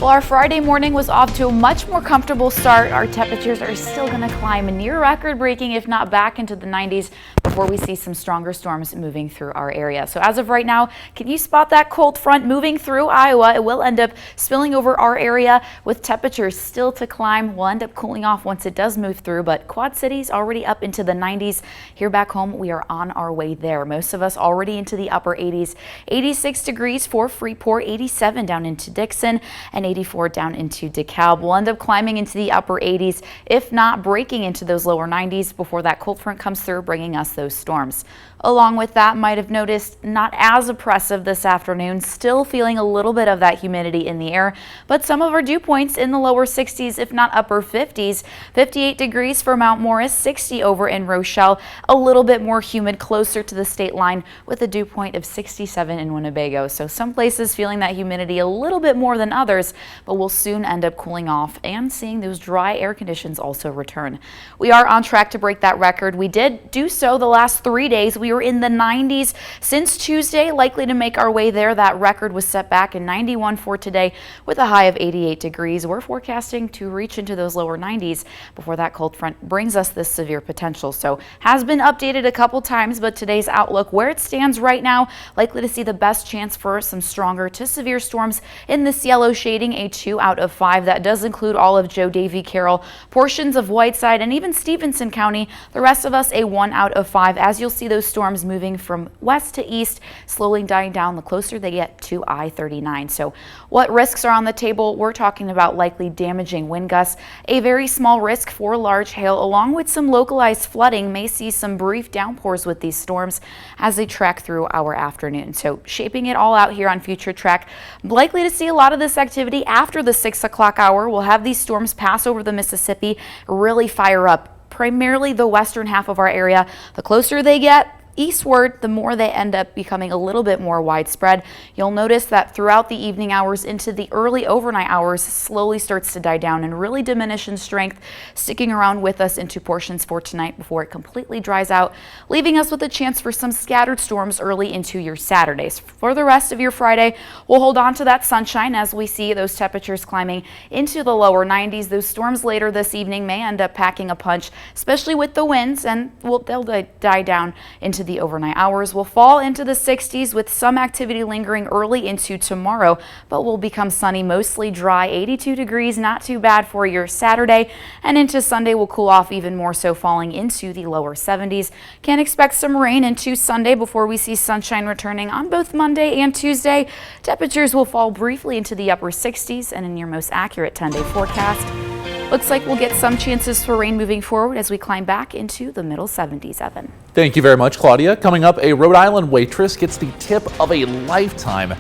Well, our Friday morning was off to a much more comfortable start. Our temperatures are still going to climb near record-breaking, if not back into the 90s, before we see some stronger storms moving through our area. So as of right now, can you spot that cold front moving through Iowa? It will end up spilling over our area with temperatures still to climb. We'll end up cooling off once it does move through, but Quad Cities already up into the 90s. Here back home, we are on our way there. Most of us already into the upper 80s. 86 degrees for Freeport, 87 down into Dixon, and 84 down into DeKalb. We'll end up climbing into the upper 80s, if not breaking into those lower 90s before that cold front comes through, bringing us those storms. Along with that, might have noticed not as oppressive this afternoon, still feeling a little bit of that humidity in the air, but some of our dew points in the lower 60s, if not upper 50s. 58 degrees for Mount Morris, 60 over in Rochelle, a little bit more humid closer to the state line with a dew point of 67 in Winnebago. So some places feeling that humidity a little bit more than others, but we'll soon end up cooling off and seeing those dry air conditions also return. We are on track to break that record. We did do so the last 3 days. We were in the 90s since Tuesday, likely to make our way there. That record was set back in 91 for today with a high of 88 degrees. We're forecasting to reach into those lower 90s before that cold front brings us this severe potential. So has been updated a couple times, but today's outlook where it stands right now, likely to see the best chance for some stronger to severe storms in this yellow shading, a 2 out of 5. That does include all of Joe Davie Carroll, portions of Whiteside, and even Stevenson County. The rest of us a 1 out of 5, as you'll see those storms moving from west to east, slowly dying down the closer they get to I-39. So what risks are on the table? We're talking about likely damaging wind gusts, a very small risk for large hail, along with some localized flooding. May see some brief downpours with these storms as they track through our afternoon. So shaping it all out here on Future Track, likely to see a lot of this activity after the 6 o'clock hour. We'll have these storms pass over the Mississippi, really fire up primarily the western half of our area. The closer they get eastward, the more they end up becoming a little bit more widespread. You'll notice that throughout the evening hours into the early overnight hours, slowly starts to die down and really diminish in strength, sticking around with us into portions for tonight before it completely dries out, leaving us with a chance for some scattered storms early into your Saturdays. For the rest of your Friday, we'll hold on to that sunshine as we see those temperatures climbing into the lower 90s. Those storms later this evening may end up packing a punch, especially with the winds, and they'll die down into the overnight hours. Will fall into the 60s with some activity lingering early into tomorrow, but will become sunny, mostly dry. 82 degrees, not too bad for your Saturday, and into Sunday will cool off even more so, falling into the lower 70s. Can expect some rain into Sunday before we see sunshine returning on both Monday and Tuesday. Temperatures will fall briefly into the upper 60s, and in your most accurate 10-day forecast, looks like we'll get some chances for rain moving forward as we climb back into the middle 70s, Evan. Thank you very much, Claudia. Coming up, a Rhode Island waitress gets the tip of a lifetime